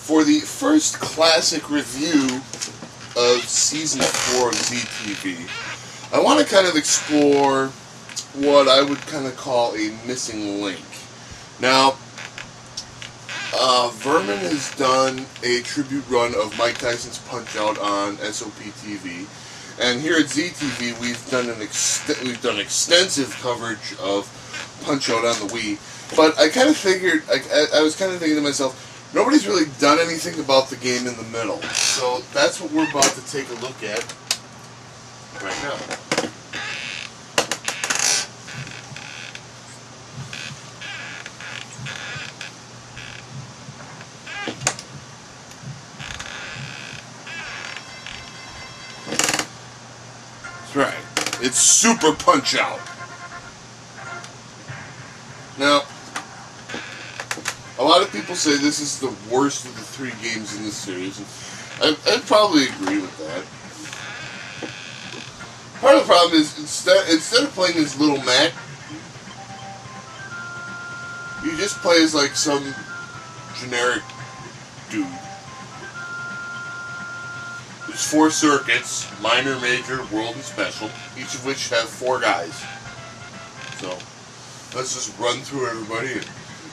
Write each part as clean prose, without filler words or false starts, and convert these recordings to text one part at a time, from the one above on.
For the first classic review of Season 4 of ZTV, I want to kind of explore what I would kind of call a missing link. Now, Vermin has done a tribute run of Mike Tyson's Punch-Out on SOP TV, and here at ZTV we've done extensive coverage of Punch-Out on the Wii. But I kind of figured, I was kind of thinking to myself, nobody's really done anything about the game in the middle. So that's what we're about to take a look at right now. That's right. It's Super Punch-Out. Now, a lot of people say this is the worst of the 3 games in the series, and I'd probably agree with that. Part of the problem is, instead of playing as Little Mac, you just play as like some generic dude. There's 4 circuits, minor, major, world, and special, each of which have 4 guys. So, let's just run through everybody.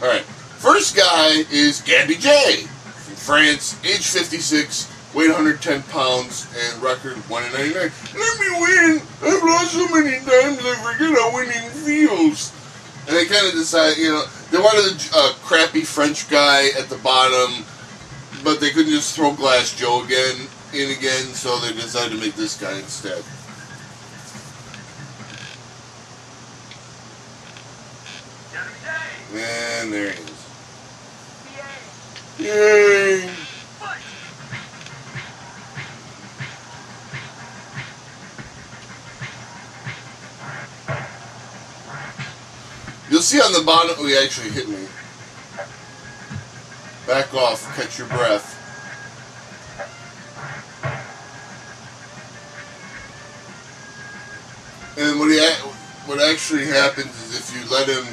Alright, first guy is Gabby J. From France, age 56, weight 110 pounds, and record 1-99. Let me win! I've lost so many times I forget how winning feels. And they kind of decide, you know, they wanted a crappy French guy at the bottom, but they couldn't just throw Glass Joe in again, so they decided to make this guy instead. And there he is. Yay! You'll see on the bottom, oh, he actually hit me. Back off, catch your breath. And what actually happens is if you let him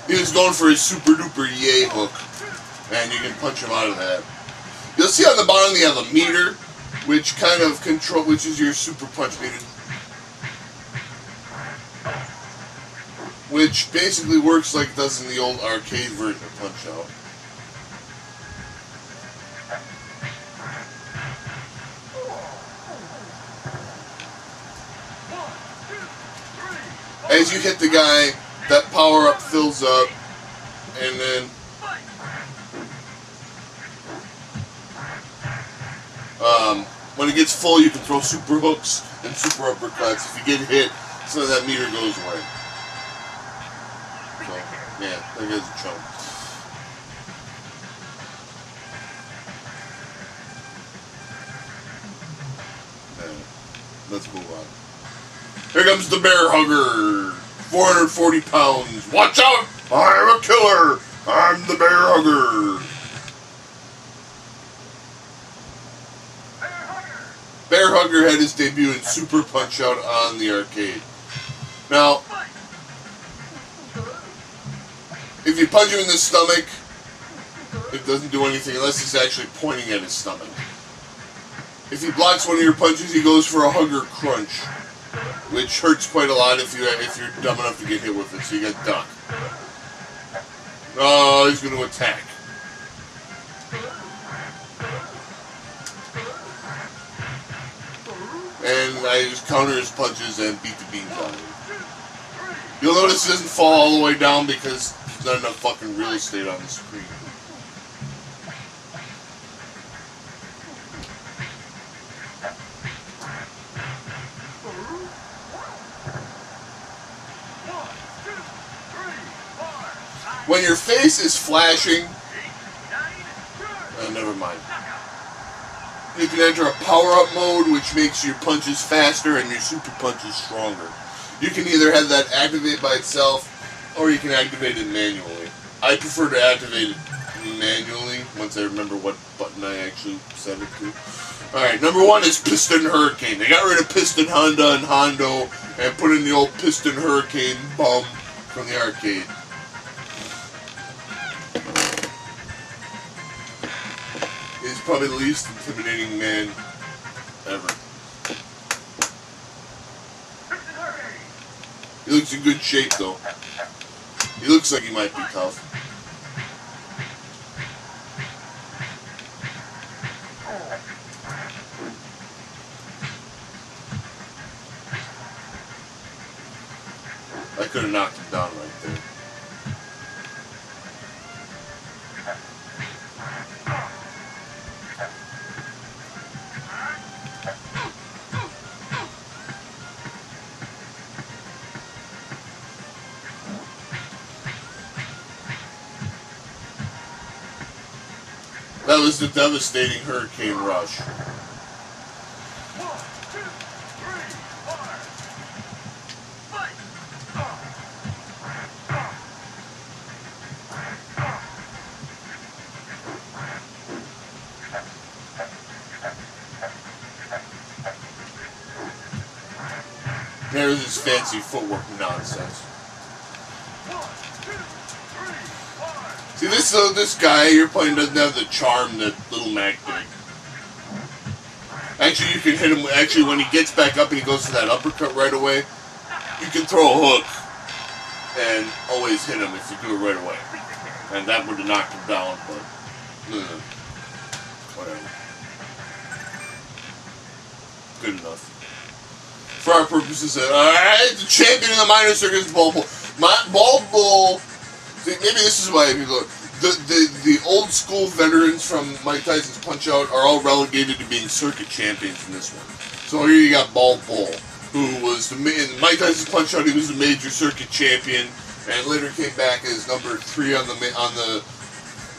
he was going for his super duper yay hook, and you can punch him out of that. You'll see on the bottom they have a meter, which kind of which is your super punch meter, which basically works like it does in the old arcade version of Punch-Out. As you hit the guy, that power-up fills up, and then when it gets full, you can throw super hooks and super uppercuts. If you get hit, some of that meter goes away. So, yeah, that guy's a chump. Let's move on. Here comes the Bear Hugger. 440 pounds. Watch out! I'm a killer! I'm the Bear Hugger! Bear Hugger had his debut in Super Punch-Out on the arcade. Now, if you punch him in the stomach, it doesn't do anything unless he's actually pointing at his stomach. If he blocks one of your punches, he goes for a Hugger Crunch, which hurts quite a lot if you're dumb enough to get hit with it, so you gotta duck. Oh, he's going to attack. And I just counter his punches and beat the beans out of him. You'll notice he doesn't fall all the way down because there's not enough fucking real estate on the screen. When your face is flashing, never mind. You can enter a power-up mode, which makes your punches faster and your super punches stronger. You can either have that activate by itself, or you can activate it manually. I prefer to activate it manually once I remember what button I actually set it to. Alright, number 1 is Piston Hurricane. They got rid of Piston Honda and Hondo and put in the old Piston Hurricane bum from the arcade. He's probably the least intimidating man ever. He looks in good shape though. He looks like he might be tough. I could have knocked him down right there. That was the devastating Hurricane Rush. There's his fancy footwork nonsense. See, this guy you're playing doesn't have the charm that Little Mac did. Actually, you can hit him. Actually, when he gets back up and he goes for that uppercut right away, you can throw a hook and always hit him if you do it right away. And that would have knocked him down, but whatever. Good enough. For our purposes, alright, the champion of the minor circuit is Ball Bull. Ball Bull. Maybe this is why people the old school veterans from Mike Tyson's Punch-Out are all relegated to being circuit champions in this one. So here you got Ball Bull, who was in Mike Tyson's Punch-Out. He was the major circuit champion, and later came back as number 3 on the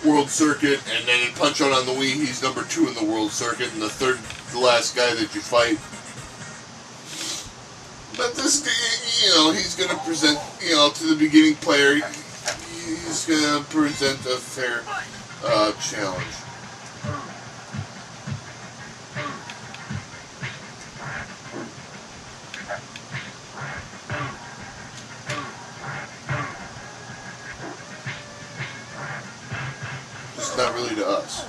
world circuit. And then in Punch-Out on the Wii, he's number 2 in the world circuit, and the last guy that you fight. But this, he's going to present, to the beginning player. He's going to present a fair challenge. Just not really to us.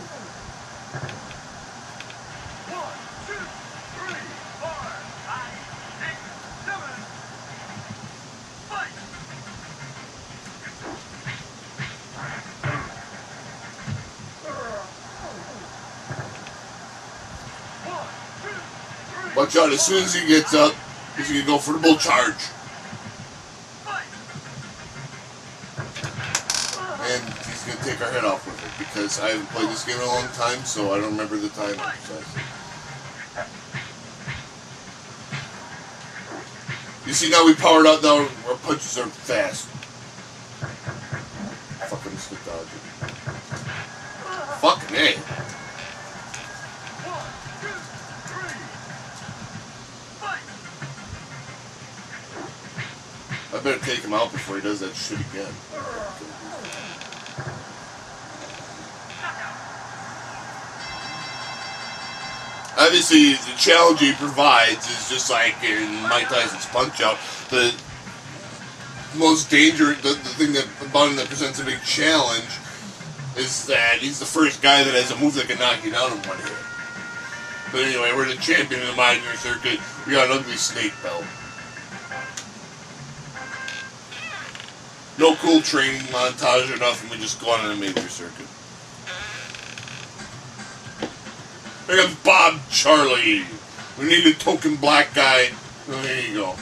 Watch out, as soon as he gets up, he's going to go for the bull charge. And he's going to take our head off with it, because I haven't played this game in a long time, so I don't remember the time precisely. You see, now we powered out, now our punches are fast. Fucking stick dodging. Fucking A. I better take him out before he does that shit again. Obviously, the challenge he provides is just like in Mike Tyson's Punch-Out. The most dangerous, the thing about him that presents a big challenge is that he's the first guy that has a move that can knock you down in one hit. But anyway, we're the champion of the minor circuit. We got an ugly snake belt. No cool training montage or nothing, we just go on in a major circuit. Here comes Bob Charlie. We need a token black guy. Oh, there you go.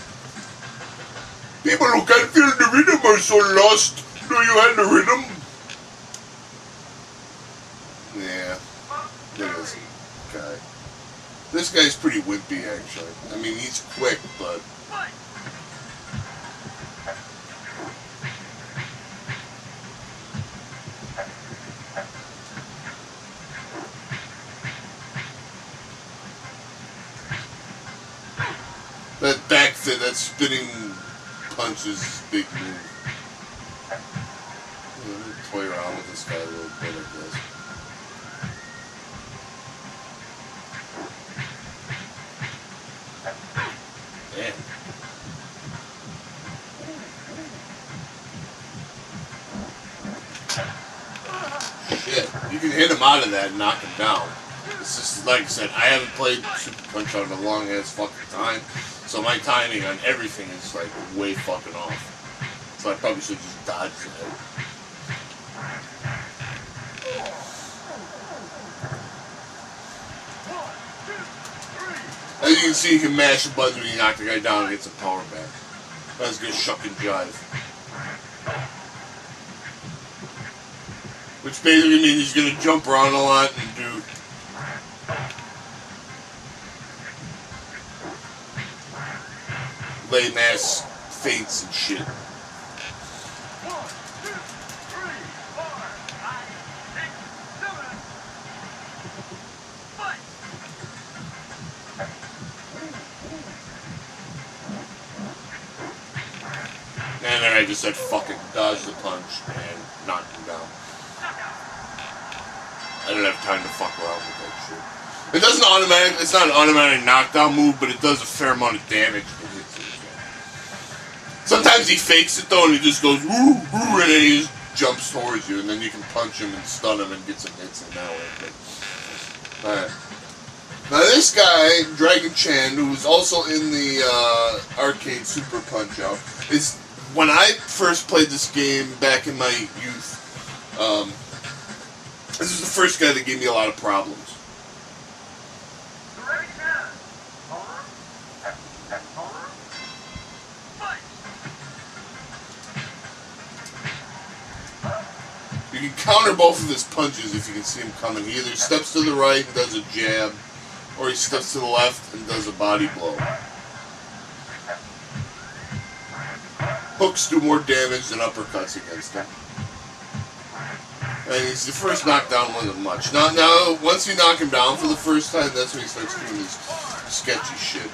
People who can't feel the rhythm are so lost. Do you have the rhythm? Yeah. There is a guy. This guy's pretty wimpy, actually. I mean, he's quick, but... that back fit, that spinning punch is a big move. Let me toy around with this guy a little bit, I guess. can hit him out of that and knock him down. It's just, like I said, I haven't played Super Punch-Out in a long ass fucking time, so my timing on everything is like way fucking off. So I probably should just dodge that. As you can see, you can mash a button when you knock the guy down and get some power back. That's good shuck and jive. Which basically means he's going to jump around a lot and do lame ass feints and shit. And then I just said fucking dodge the punch and knock him down. I don't have time to fuck around with that shit. It doesn't automatic. It's not an automatic knockdown move, but it does a fair amount of damage to hit you. Sometimes he fakes it though, and he just goes woo woo, and then he just jumps towards you, and then you can punch him and stun him and get some hits in that way. Alright. Now this guy, Dragon Chan, who was also in the arcade Super Punch-Out, is when I first played this game back in my youth. This is the first guy that gave me a lot of problems. You can counter both of his punches if you can see him coming. He either steps to the right and does a jab, or he steps to the left and does a body blow. Hooks do more damage than uppercuts against him. And he's the first knockdown wasn't much. Now, once you knock him down for the first time, that's when he starts doing his sketchy shit.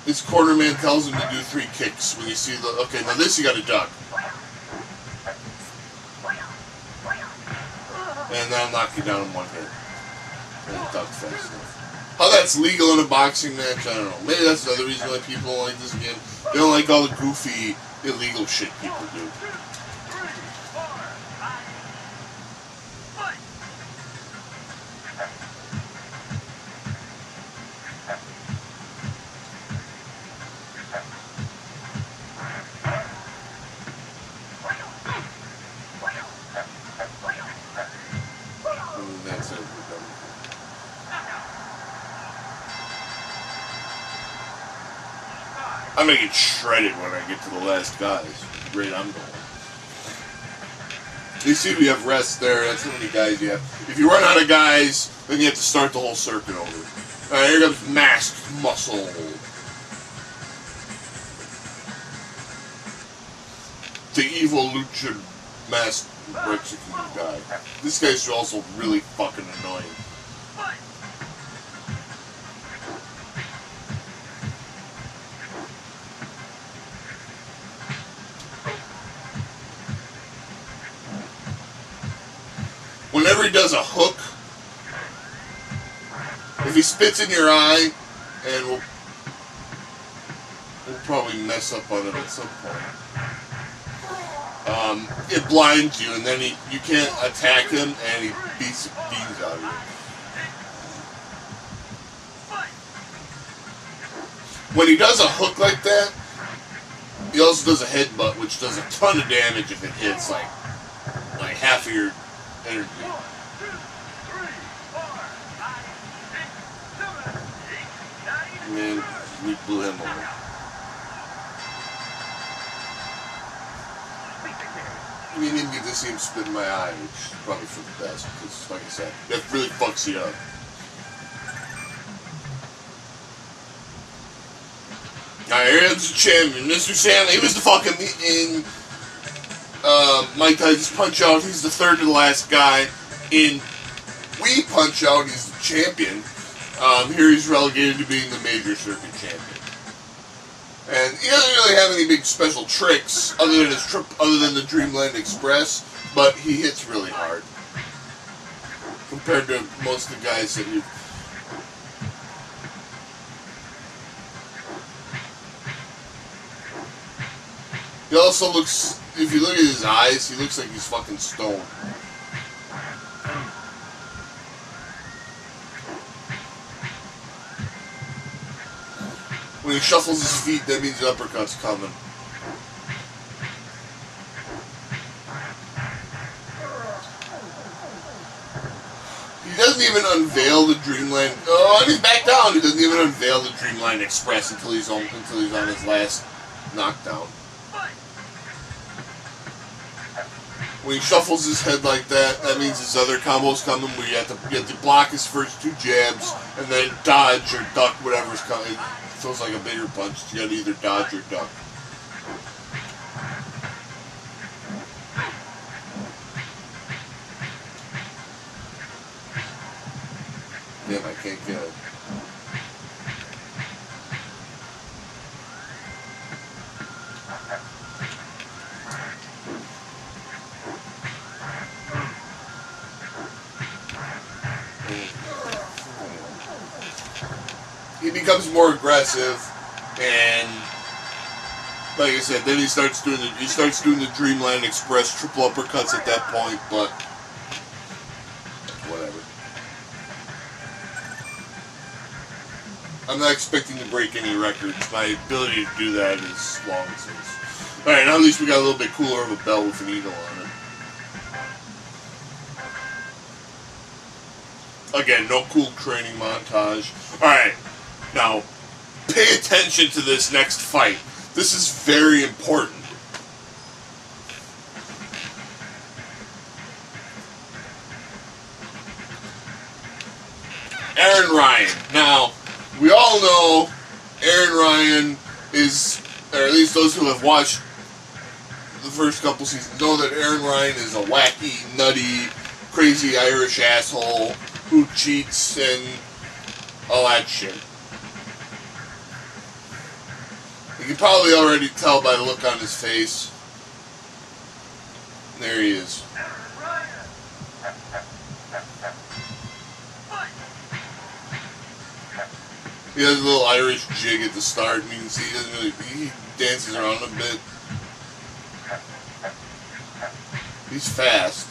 His corner man tells him to do 3 kicks when you see the... Okay, now this you gotta duck. And that'll knock you down in 1 hit. And duck fast enough. How that's legal in a boxing match, I don't know. Maybe that's another reason why people don't like this game. They don't like all the goofy, illegal shit people do. And that's it. We're done. I'm gonna get shredded when I get to the last guys. Great, I'm going. You see we have rest there, that's how many guys you have. If you run out of guys, then you have to start the whole circuit over. Alright, here comes Masked Muscle. The evil lucha masked Mexican guy. This guy's also really fucking annoying. Whenever he does a hook, if he spits in your eye, and we'll probably mess up on it at some point. It blinds you, and then you can't attack him, and he beats the beans out of you. When he does a hook like that, he also does a headbutt, which does a ton of damage if it hits like half of your energy. Man, we blew him over. I mean, you didn't get to see him spit in my eye, which is probably for the best, because, like I said, that really fucks you up. Alright, here's the champion, Mr. Sam. He was the fucking in Mike Tyson's Punch-Out. He's the third to the last guy. In Wii Punch-Out, he's the champion. Here he's relegated to being the major circuit champion. And he doesn't really have any big special tricks other than his other than the Dreamland Express, but he hits really hard compared to most of the guys that you. He also looks, if you look at his eyes, he looks like he's fucking stoned. When he shuffles his feet, that means the uppercut's coming. He doesn't even unveil the Dreamland. Oh, and he's back down. He doesn't even unveil the Dreamland Express until he's on his last knockdown. When he shuffles his head like that, that means his other combo's coming. Where you have to block his first 2 jabs and then dodge or duck whatever's coming. It feels like a bigger punch. You got to either dodge or duck. Damn, I can't get it. He becomes more aggressive, and like I said, then he starts doing the Dreamland Express triple uppercuts at that point, but whatever. I'm not expecting to break any records. My ability to do that is long since. Alright, now at least we got a little bit cooler of a belt with an eagle on it. Again, no cool training montage. Alright, now pay attention to this next fight. This is very important. Aaron Ryan. Now, we all know Aaron Ryan is, or at least those who have watched the first couple seasons, know that Aaron Ryan is a wacky, nutty, crazy Irish asshole who cheats and all that shit. You can probably already tell by the look on his face. There he is. He has a little Irish jig at the start. You can see he doesn't really, he dances around a bit. He's fast.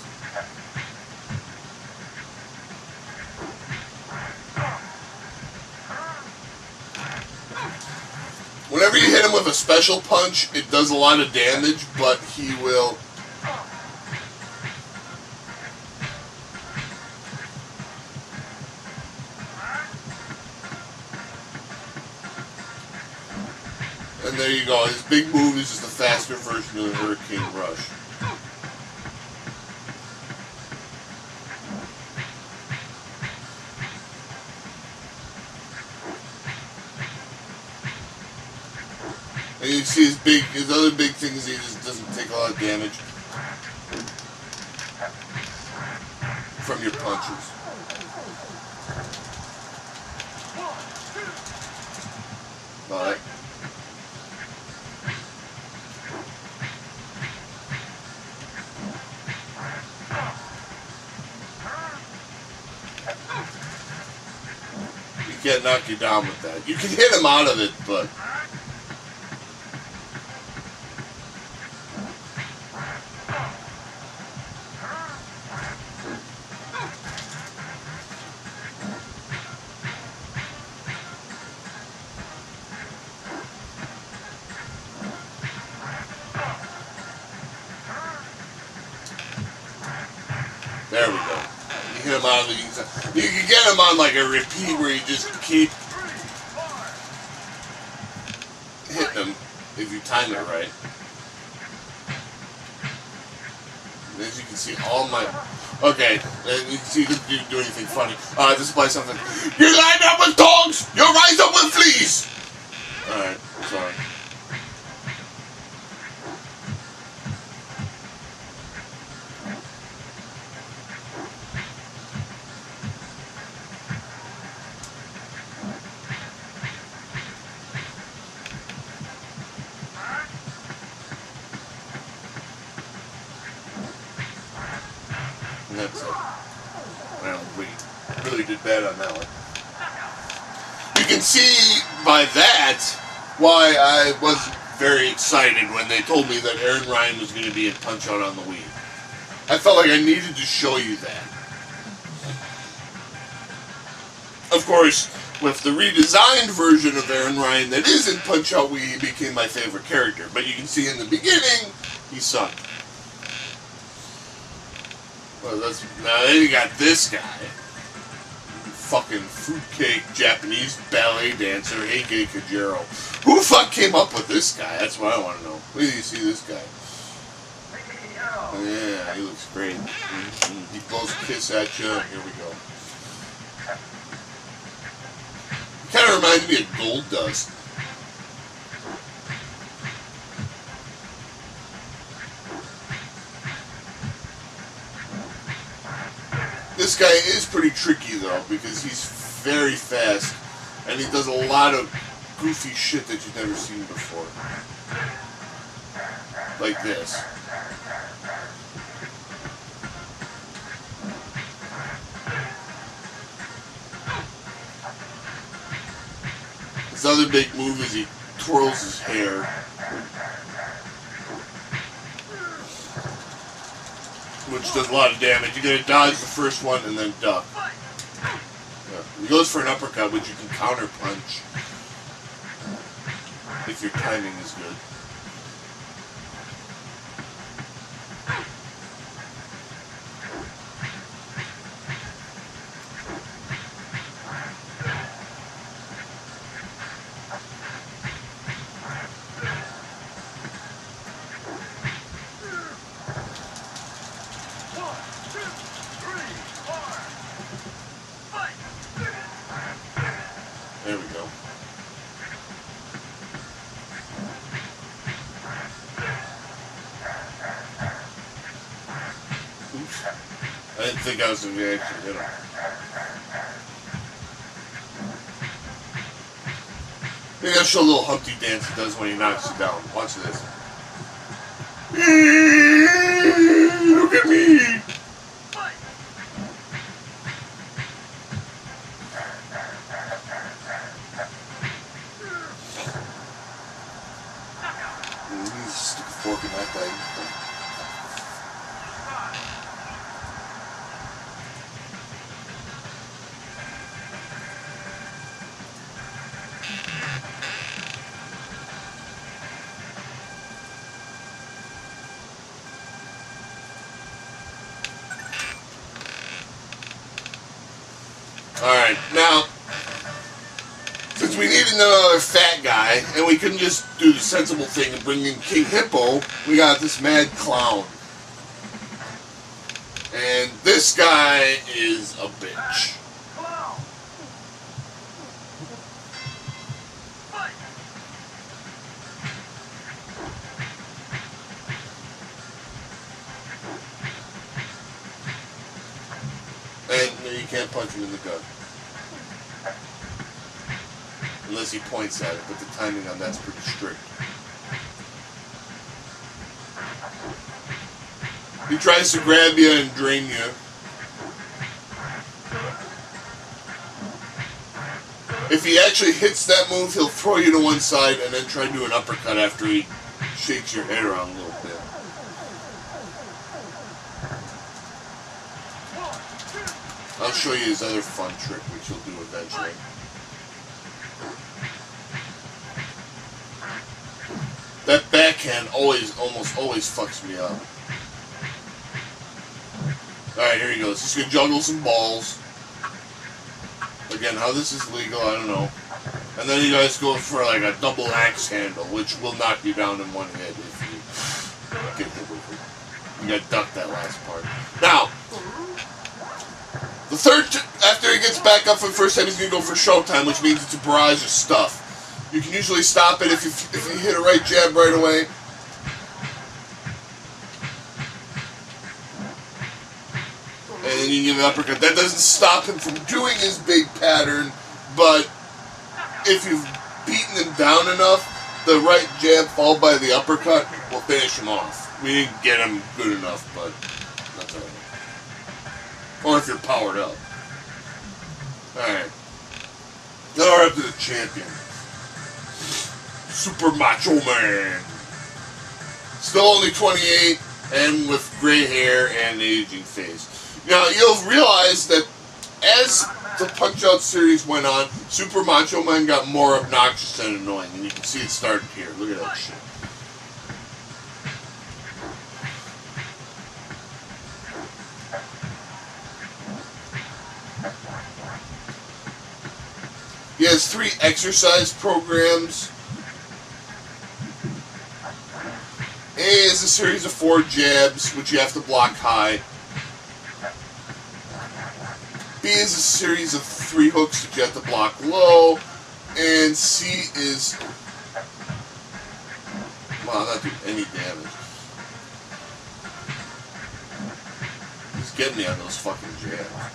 Whenever you hit him with a special punch, it does a lot of damage, but he will... And there you go. His big move is just a faster version of the Hurricane Rush. And you see his other big thing is he just doesn't take a lot of damage from your punches. But he can't knock you down with that. You can hit him out of it, but there we go. You hit him out of the inside. You can get him on like a repeat where you just keep hitting him if you time it right. And as you can see, all my... Okay, and you can see he didn't do anything funny. Display something. You line up with dogs! You rise up with fleas! Alright, sorry. And that's it. Well, we really did bad on that one. You can see by that why I was very excited when they told me that Aaron Ryan was going to be in Punch-Out on the Wii. I felt like I needed to show you that. Of course, with the redesigned version of Aaron Ryan that is in Punch-Out Wii, he became my favorite character. But you can see in the beginning, he sucked. Well, now then you got this guy. Fucking fruitcake Japanese ballet dancer, Heike Kajiro. Who the fuck came up with this guy? That's what I want to know. Where do you see this guy? Oh, yeah, he looks great. He blows a kiss at you. Here we go. He kind of reminds me of Gold Dust. This guy is pretty tricky though, because he's very fast, and he does a lot of goofy shit that you've never seen before. Like this. His other big move is he twirls his hair. Which does a lot of damage. You gotta dodge the first one and then duck. Yeah. He goes for an uppercut, which you can counter punch if your timing is good. There we go. Oops. I didn't think I was going to actually hit him. Maybe I'll show a little Humpty dance he does when he knocks you down. Watch this. Look at me! Stick a fork in that thing. Alright, now, since we needed another fat guy, and we couldn't just do the sensible thing and bring in King Hippo, we got this mad clown. And this guy is a bitch. And you can't punch him in the gut. Unless he points at it, but the timing on that's pretty strict. He tries to grab you and drain you. If he actually hits that move, he'll throw you to one side and then try to do an uppercut after he shakes your head around a little bit. I'll show you his other fun trick, which he'll do eventually. That backhand almost always fucks me up. Alright, here he goes. He's gonna juggle some balls. Again, how this is legal, I don't know. And then you guys go for like a double axe handle, which will knock you down in one hit if you get the move. You gotta duck that last part. Now, the third, after he gets back up for the first time, he's gonna go for showtime, which means it's a barrage of stuff. You can usually stop it if you hit a right jab right away. And then you give an uppercut. That doesn't stop him from doing his big pattern, but if you've beaten him down enough, the right jab followed by the uppercut will finish him off. We didn't get him good enough, but that's alright. Or if you're powered up. Alright. Now we're up to the champion. Super Macho Man. Still only 28 and with gray hair and an aging face. Now, you'll realize that as the Punch-Out series went on, Super Macho Man got more obnoxious and annoying. And you can see it started here. Look at that shit. He has 3 exercise programs. A is a series of 4 jabs, which you have to block high. B is a series of 3 hooks that you have to block low. And C is... Wow, not doing any damage. He's getting me on those fucking jabs.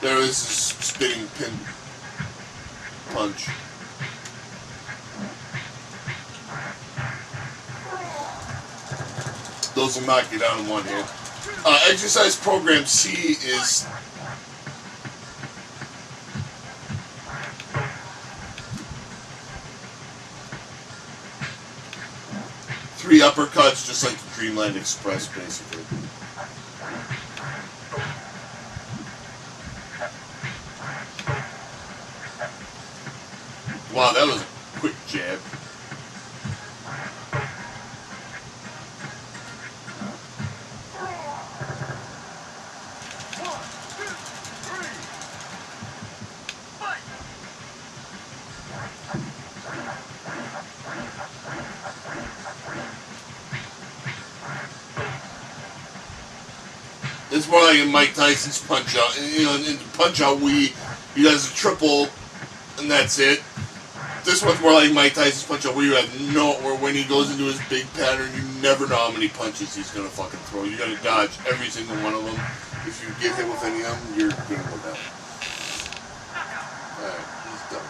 There is this spinning pin punch. Those will knock you down in one hit. Exercise program C is three uppercuts, just like the Dreamland Express, basically. Wow, that was a quick jab. It's more like a Mike Tyson's Punch-Out. You know, in Punch-Out, he does a triple, and that's it. This one's more like Mike Tyson's Punch-Out, where you have where when he goes into his big pattern, you never know how many punches he's gonna fucking throw. You gotta dodge every single one of them. If you get hit with any of them, you're gonna go down. Alright, he's done.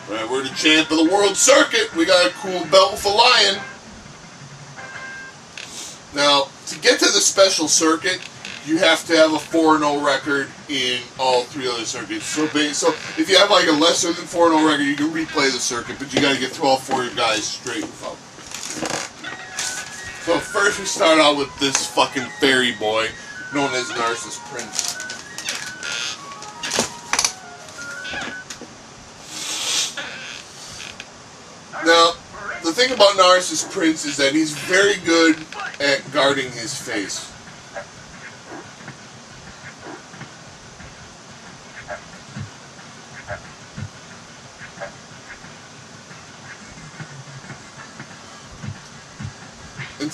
Alright, we're the champ of the world circuit. We got a cool belt with a lion. Now, to get to the special circuit, you have to have a 4-0 record in all 3 other circuits. So if you have like a lesser than 4-0 record, you can replay the circuit, but you got to get through all 4 guys straight without. So first we start out with this fucking fairy boy, known as Narcissus Prince. Now, the thing about Narcissus Prince is that he's very good at guarding his face.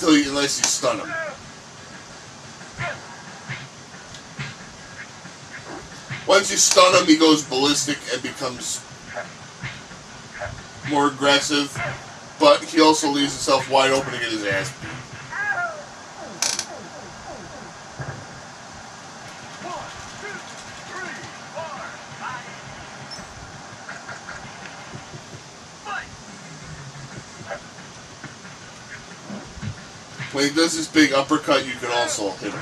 Unless you stun him. Once you stun him, he goes ballistic and becomes more aggressive, but he also leaves himself wide open to get his ass beat. When he does this big uppercut, you can also hit him.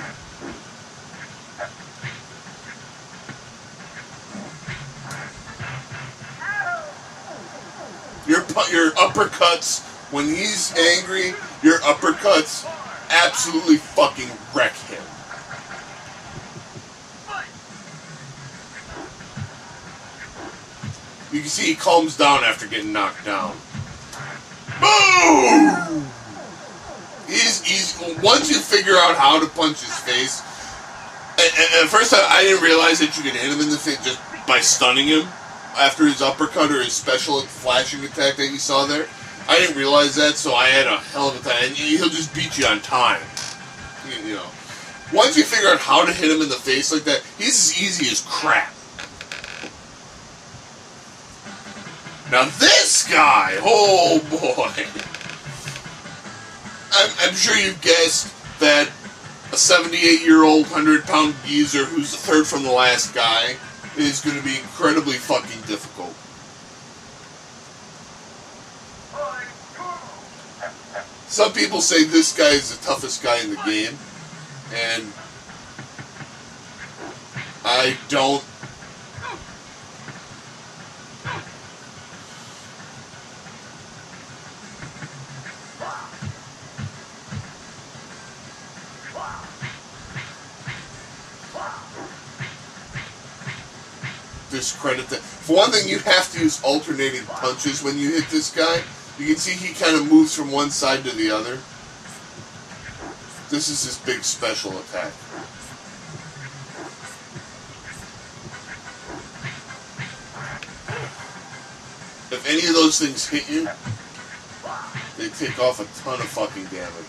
Your uppercuts, when he's angry, your uppercuts absolutely fucking wreck him. You can see he calms down after getting knocked down. Boom! Once you figure out how to punch his face, and first I didn't realize that you could hit him in the face just by stunning him after his uppercut or his special flashing attack that you saw there. I didn't realize that, so I had a hell of a time. And he'll just beat you on time. You know, once you figure out how to hit him in the face like that, he's as easy as crap. Now this guy, oh boy. I'm sure you've guessed that a 78-year-old, 100-pound geezer who's the third from the last guy is going to be incredibly fucking difficult. Some people say this guy is the toughest guy in the game, and I don't. Discredit that. For one thing, you have to use alternating punches when you hit this guy. You can see he kind of moves from one side to the other. This is his big special attack. If any of those things hit you, they take off a ton of fucking damage.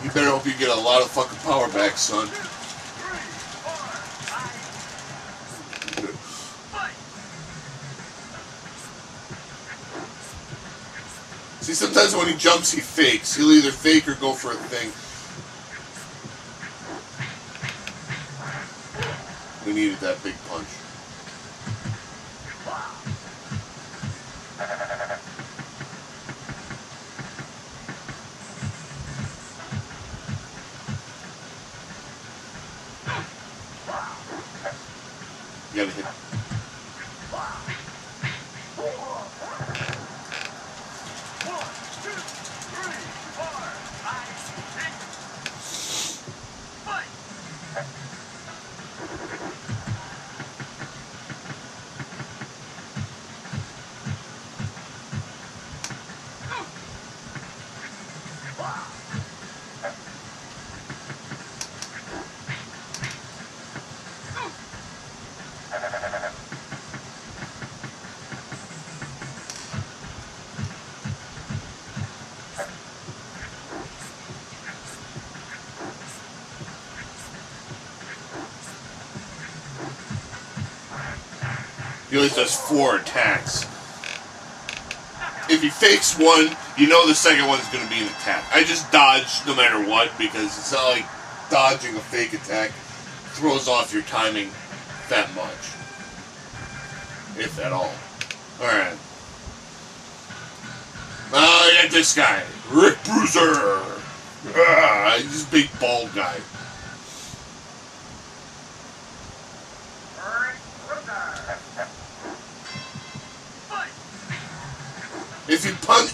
You better hope you get a lot of fucking power back, son. See, sometimes when he jumps, he fakes. He'll either fake or go for a thing. We needed that big punch. You gotta hit. He always does 4 attacks. If he fakes one, you know the second one's going to be an attack. I just dodge no matter what, because it's not like dodging a fake attack throws off your timing that much. If at all. Alright. Oh, I got this guy. Rick Bruiser. Ah, he's this big bald guy.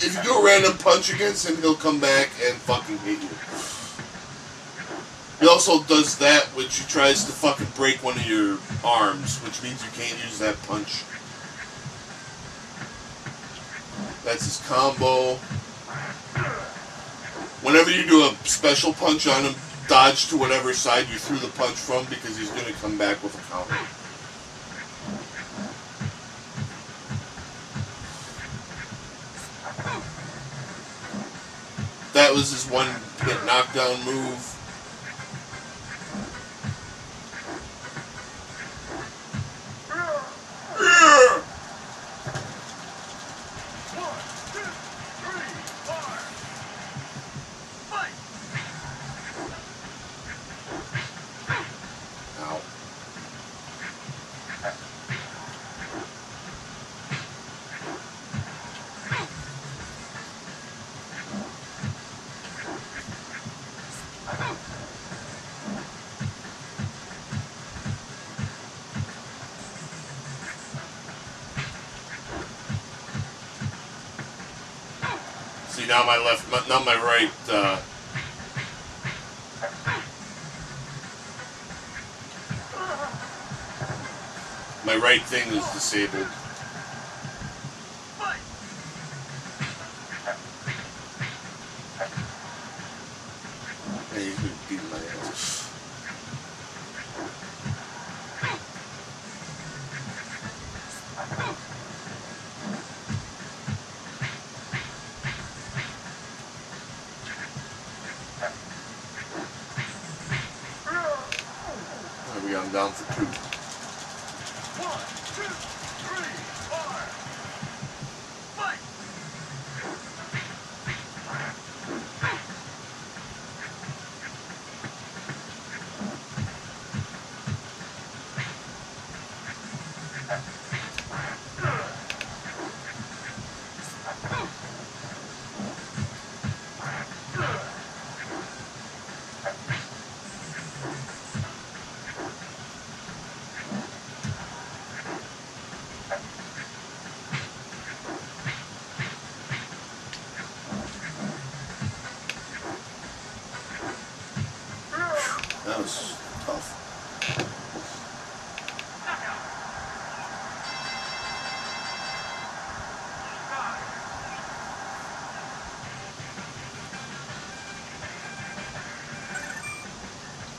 If you do a random punch against him, he'll come back and fucking hit you. He also does that, which he tries to fucking break one of your arms, which means you can't use that punch. That's his combo. Whenever you do a special punch on him, dodge to whatever side you threw the punch from, because he's going to come back with a counter. That was his one hit knockdown move. See, now my left, not my right, my right thing is disabled. Hey, he's been beating my ass. down for 2. 1, 2, 3, 4. Fight! That was tough.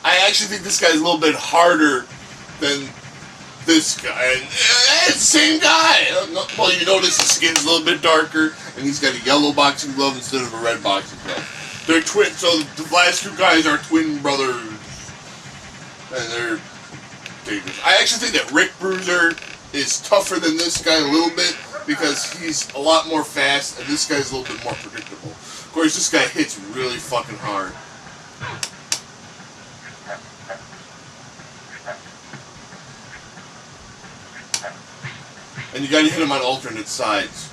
I actually think this guy's a little bit harder than this guy. And, it's the same guy. Well, you notice his skin's a little bit darker, and he's got a yellow boxing glove instead of a red boxing glove. They're twin, so the last 2 guys are twin brothers, and they're dangerous. I actually think that Rick Bruiser is tougher than this guy a little bit because he's a lot more fast, and this guy's a little bit more predictable. Of course, this guy hits really fucking hard. And you gotta hit him on alternate sides.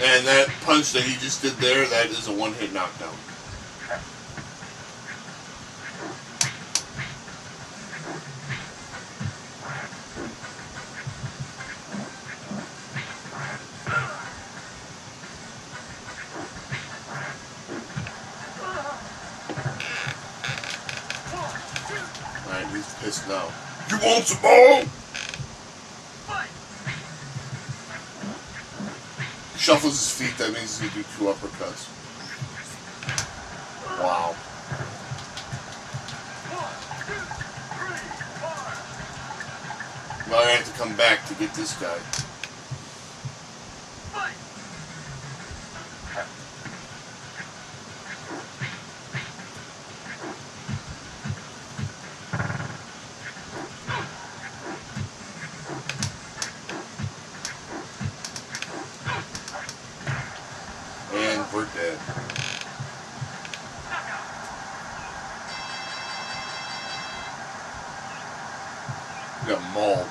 And that punch that he just did there, that is a 1-hit knockdown. Alright, he's pissed now. You want some more? Shuffles his feet, that means he's going to do 2 uppercuts. Wow. Now I have to come back to get this guy. And we're dead. We got mauled.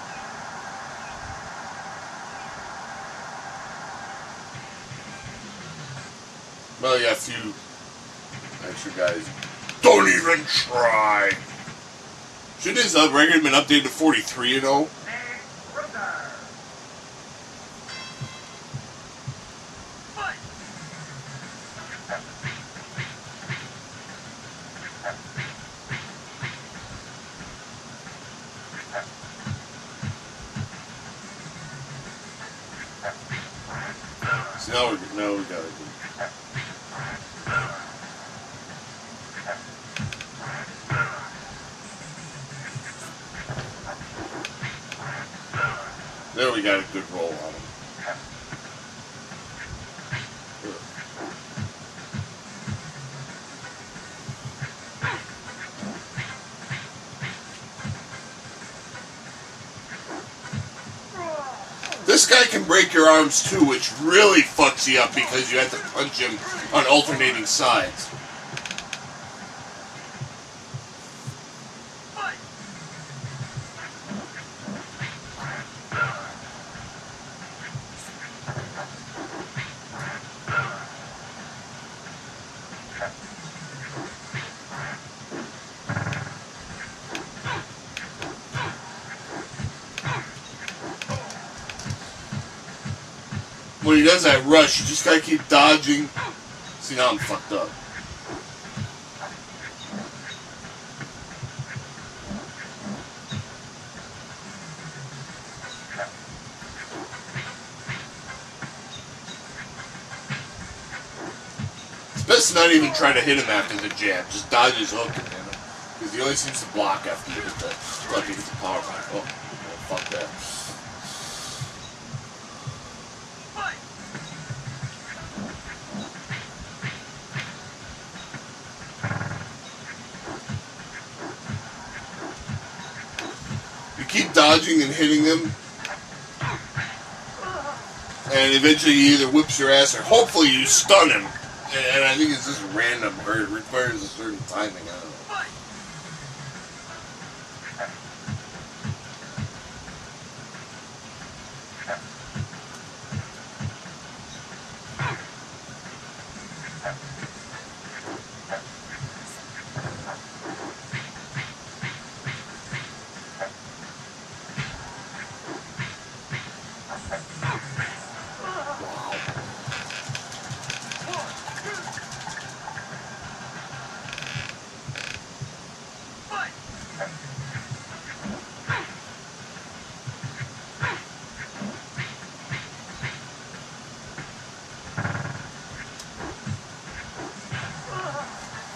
Well, yeah, a few extra guys. Don't even try! Shouldn't his record have been updated to 43-0? So now we gotta do. There we got a good roll on him. This guy can break your arms too, which really fucks you up because you have to punch him on alternating sides. When he does that rush, you just gotta keep dodging. See, now I'm fucked up. It's best to not even try to hit him after the jab. Just dodge his hook and hit him. Because he only seems to block after you hit the power back. Oh, fuck that. dodging and hitting them. And eventually he either whips your ass or hopefully you stun him. And I think it's just random, or it requires a certain timing. I don't know.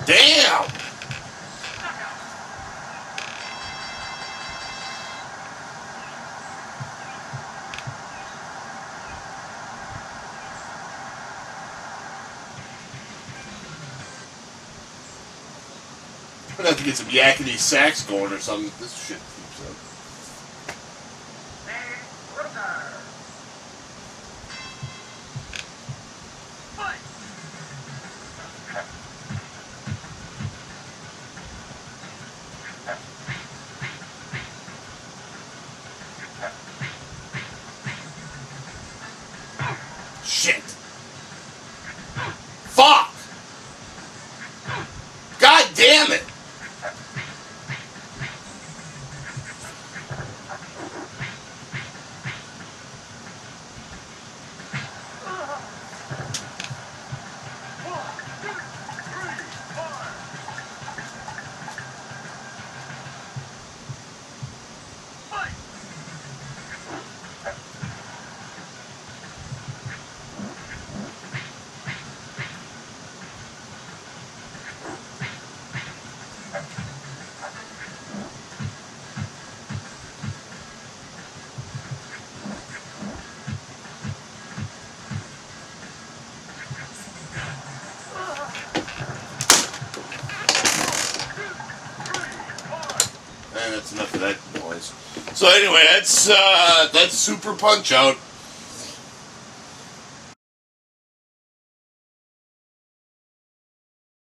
Damn! I'm gonna have to get some yakety sax going or something. This shit keeps up. Shit! Fuck! God damn it! And that's enough of that noise. So anyway, that's Super Punch Out.